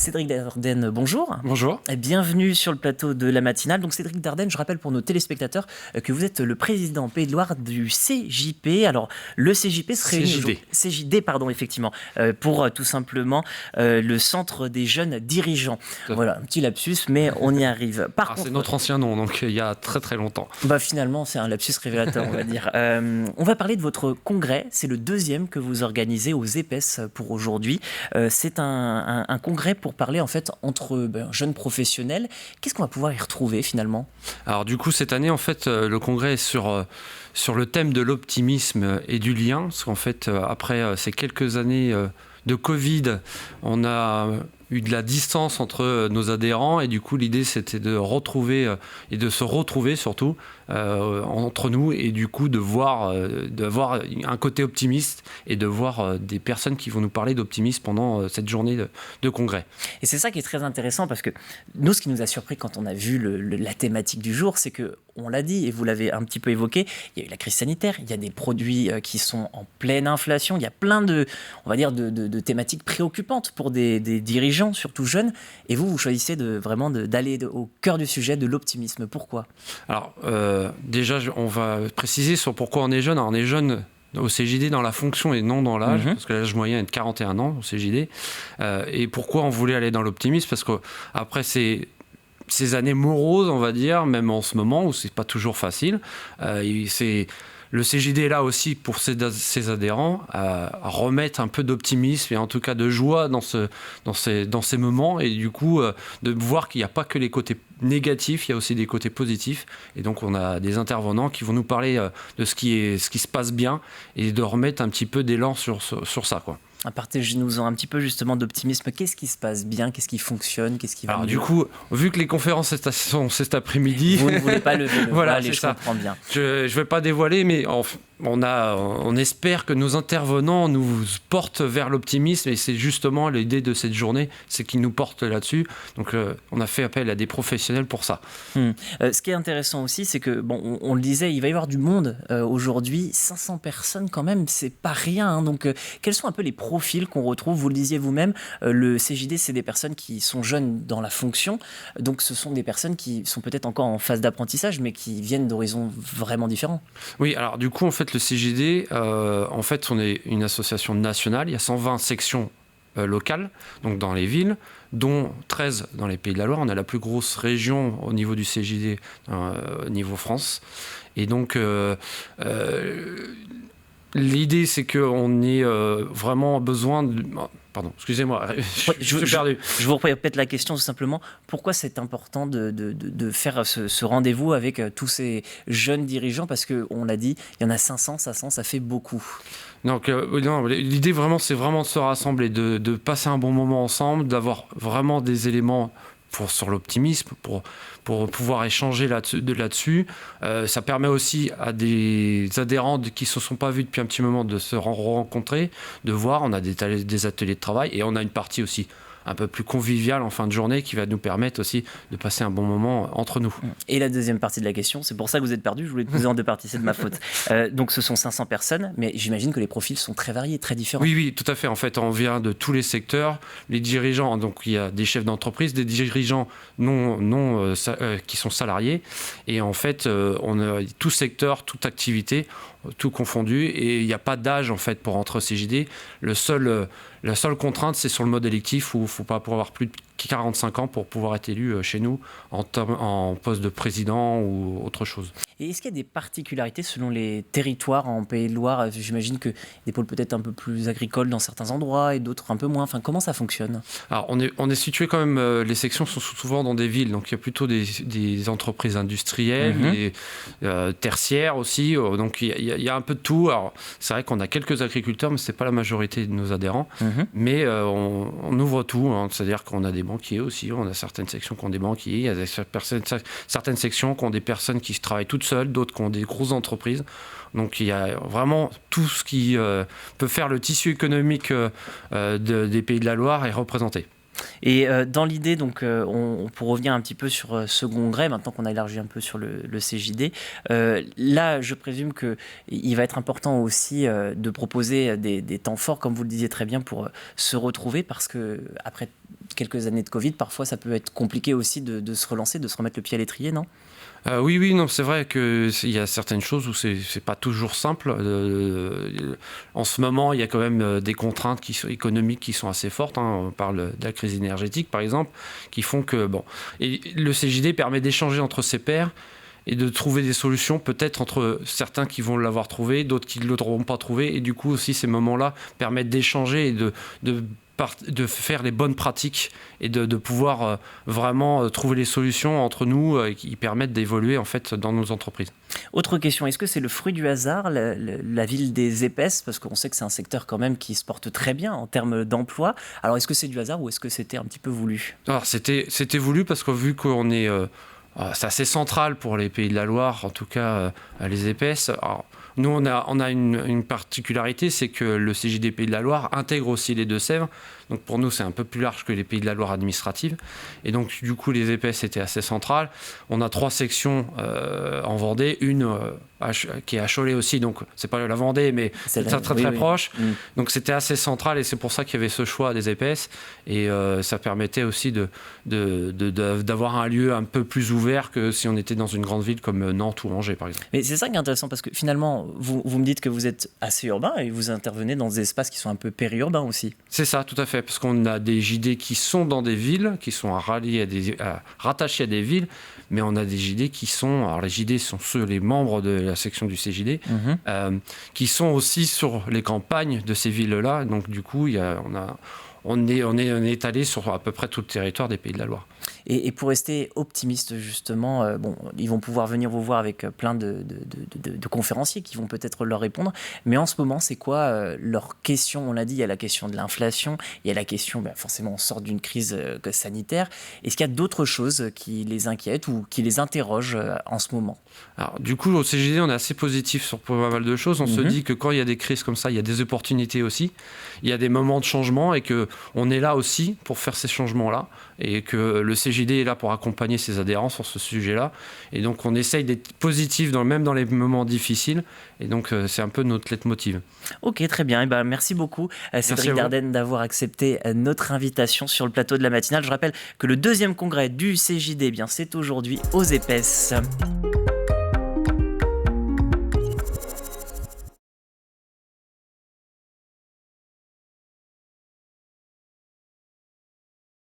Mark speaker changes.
Speaker 1: Cédric Dardenne, bonjour.
Speaker 2: Bonjour.
Speaker 1: Et bienvenue sur le plateau de la matinale. Donc Cédric Dardenne, je rappelle pour nos téléspectateurs que vous êtes le président Pays de Loire du CJP. Alors le CJP se réunit
Speaker 2: CJD.
Speaker 1: CJD, pardon, effectivement, pour tout simplement le Centre des jeunes dirigeants. Voilà, un petit lapsus, mais on y arrive. Par contre,
Speaker 2: c'est notre ancien nom, donc il y a très très longtemps.
Speaker 1: Finalement, c'est un lapsus révélateur, on va dire. On va parler de votre congrès. C'est le deuxième que vous organisez aux EPES pour aujourd'hui. C'est un congrès pour parler en fait entre jeunes professionnels. Qu'est-ce qu'on va pouvoir y retrouver finalement ?
Speaker 2: Alors du coup, cette année, en fait, le congrès est sur le thème de l'optimisme et du lien. Parce qu'en fait, après ces quelques années de Covid, on a eu de la distance entre nos adhérents et du coup l'idée c'était de retrouver et de se retrouver surtout entre nous et du coup de voir un côté optimiste et de voir des personnes qui vont nous parler d'optimisme pendant cette journée de congrès.
Speaker 1: Et c'est ça qui est très intéressant parce que nous, ce qui nous a surpris quand on a vu la thématique du jour, c'est que, on l'a dit et vous l'avez un petit peu évoqué, il y a eu la crise sanitaire, il y a des produits qui sont en pleine inflation, il y a plein de thématiques préoccupantes pour des dirigeants, surtout jeunes, et vous choisissez d'aller au cœur du sujet de l'optimisme. Pourquoi ?
Speaker 2: Alors déjà, on va préciser sur pourquoi on est jeune. Alors, on est jeune au CJD dans la fonction et non dans l'âge, parce que l'âge moyen est de 41 ans au CJD. Et pourquoi on voulait aller dans l'optimisme ? Parce qu'après ces années moroses, on va dire, même en ce moment où c'est pas toujours facile, le CJD est là aussi pour ses adhérents à remettre un peu d'optimisme et en tout cas de joie dans ces moments et du coup de voir qu'il n'y a pas que les côtés négatifs, il y a aussi des côtés positifs et donc on a des intervenants qui vont nous parler de ce qui se passe bien et de remettre un petit peu d'élan sur ça, quoi.
Speaker 1: Partagez-nous un petit peu justement d'optimisme. Qu'est-ce qui se passe bien ? Qu'est-ce qui fonctionne ? Qu'est-ce qui va mieux ?
Speaker 2: Du coup, vu que les conférences sont cet après-midi...
Speaker 1: Vous ne voulez pas lever le
Speaker 2: voilà,
Speaker 1: voile, je comprends bien.
Speaker 2: Je ne vais pas dévoiler, mais on espère que nos intervenants nous portent vers l'optimisme et c'est justement l'idée de cette journée, c'est qu'ils nous portent là-dessus. Donc on a fait appel à des professionnels pour ça.
Speaker 1: Ce qui est intéressant aussi, c'est que, on le disait, il va y avoir du monde aujourd'hui, 500 personnes quand même, c'est pas rien. Hein. Donc quels sont un peu les profils qu'on retrouve ? Vous le disiez vous-même, le CJD, c'est des personnes qui sont jeunes dans la fonction, donc ce sont des personnes qui sont peut-être encore en phase d'apprentissage, mais qui viennent d'horizons vraiment différents.
Speaker 2: Oui, alors du coup, en fait, le CJD, on est une association nationale, il y a 120 sections locales, donc dans les villes, dont 13 dans les Pays de la Loire. On a la plus grosse région au niveau du CJD, au niveau France. Et donc, l'idée, c'est qu'on ait vraiment besoin de... Pardon, excusez-moi, je suis perdu.
Speaker 1: Je vous répète la question tout simplement. Pourquoi c'est important de faire ce rendez-vous avec tous ces jeunes dirigeants ? Parce qu'on l'a dit, il y en a 500, ça fait beaucoup.
Speaker 2: Donc, non, l'idée vraiment, c'est vraiment de se rassembler, de passer un bon moment ensemble, d'avoir vraiment des éléments sur l'optimisme, pour pouvoir échanger là-dessus. Ça permet aussi à des adhérents qui ne se sont pas vus depuis un petit moment de se rencontrer, de voir. On a des ateliers de travail et on a une partie aussi un peu plus conviviale en fin de journée qui va nous permettre aussi de passer un bon moment entre nous.
Speaker 1: Et la deuxième partie de la question, c'est pour ça que vous êtes perdu, je voulais te poser en deux parties, c'est de ma faute. Donc ce sont 500 personnes, mais j'imagine que les profils sont très variés, très différents.
Speaker 2: Oui, tout à fait. En fait, on vient de tous les secteurs. Les dirigeants, donc il y a des chefs d'entreprise, des dirigeants qui sont salariés. Et en fait, on a tout secteur, toute activité, tout confondu. Et il n'y a pas d'âge en fait pour entrer au CJD. La seule contrainte, c'est sur le mode électif où il ne faut pas avoir plus de 45 ans pour pouvoir être élu chez nous en poste de président ou autre chose.
Speaker 1: Et est-ce qu'il y a des particularités selon les territoires en Pays de Loire ? J'imagine que des pôles peut-être un peu plus agricoles dans certains endroits et d'autres un peu moins. Enfin, comment ça fonctionne ?
Speaker 2: Alors, on est situé quand même, les sections sont souvent dans des villes, donc il y a plutôt des entreprises industrielles, et tertiaires aussi, donc il y a un peu de tout. Alors, c'est vrai qu'on a quelques agriculteurs, mais ce n'est pas la majorité de nos adhérents, mais on ouvre tout, hein, c'est-à-dire qu'on a des banquiers aussi, on a certaines sections qui ont des banquiers, il y a certaines sections qui ont des personnes qui travaillent toutes seules, d'autres qui ont des grosses entreprises. Donc il y a vraiment tout ce qui peut faire le tissu économique des Pays de la Loire est représenté.
Speaker 1: Et dans l'idée, donc, pour revenir un petit peu sur ce congrès, maintenant qu'on a élargi un peu sur le CJD, là, je présume qu'il va être important aussi de proposer des temps forts, comme vous le disiez très bien, pour se retrouver, parce que après quelques années de Covid, parfois ça peut être compliqué aussi de se relancer, de se remettre le pied à l'étrier, non ?
Speaker 2: Oui, non, c'est vrai qu'il y a certaines choses où c'est pas toujours simple. En ce moment, il y a quand même des contraintes économiques qui sont assez fortes. On parle de la crise énergétique, par exemple, qui font que et le CJD permet d'échanger entre ses pairs et de trouver des solutions, peut-être entre certains qui vont l'avoir trouvé, d'autres qui ne l'auront pas trouvé. Et du coup, aussi, ces moments-là permettent d'échanger et de faire les bonnes pratiques et de pouvoir vraiment trouver les solutions entre nous qui permettent d'évoluer en fait dans nos entreprises.
Speaker 1: Autre question, est-ce que c'est le fruit du hasard, la ville des épaisses, parce qu'on sait que c'est un secteur quand même qui se porte très bien en termes d'emploi. Alors est-ce que c'est du hasard ou est-ce que c'était un petit peu voulu ?
Speaker 2: Alors c'était voulu parce que vu qu'on est c'est assez central pour les Pays de la Loire, en tout cas les épaisses. Alors, nous, on a une particularité, c'est que le CJD Pays de la Loire intègre aussi les Deux-Sèvres. Donc pour nous, c'est un peu plus large que les Pays de la Loire administratives. Et donc, du coup, les épaisses étaient assez centrales. On a 3 sections en Vendée, une qui est à Cholet aussi, donc c'est pas la Vendée, mais c'est très proche. Donc c'était assez central et c'est pour ça qu'il y avait ce choix des épaisses. Et ça permettait aussi d'avoir un lieu un peu plus ouvert que si on était dans une grande ville comme Nantes ou Angers, par exemple.
Speaker 1: Mais c'est ça qui est intéressant parce que finalement, vous me dites que vous êtes assez urbain et vous intervenez dans des espaces qui sont un peu périurbains aussi.
Speaker 2: C'est ça, tout à fait, parce qu'on a des JD qui sont dans des villes, qui sont rattachés à des villes, mais on a des JD qui sont... Alors les JD sont les membres de la section du CJD, qui sont aussi sur les campagnes de ces villes-là. Donc du coup, on est étalé sur à peu près tout le territoire des Pays de la Loire.
Speaker 1: Et pour rester optimiste, justement, ils vont pouvoir venir vous voir avec plein de conférenciers qui vont peut-être leur répondre. Mais en ce moment, c'est quoi leurs questions ? On l'a dit, il y a la question de l'inflation, il y a la question, forcément, on sort d'une crise sanitaire. Est-ce qu'il y a d'autres choses qui les inquiètent ou qui les interrogent en ce moment ?
Speaker 2: Alors, du coup, au CJD, on est assez positif sur pas mal de choses. On se dit que quand il y a des crises comme ça, il y a des opportunités aussi. Il y a des moments de changement et qu'on est là aussi pour faire ces changements-là. Et que le CJD est là pour accompagner ses adhérents sur ce sujet-là. Et donc, on essaye d'être positif même dans les moments difficiles. Et donc, c'est un peu notre leitmotiv. Ok,
Speaker 1: très bien. Merci beaucoup, Cédric Dardenne, d'avoir accepté notre invitation sur le plateau de la matinale. Je rappelle que le 2e congrès du CJD, c'est aujourd'hui aux Épaisses.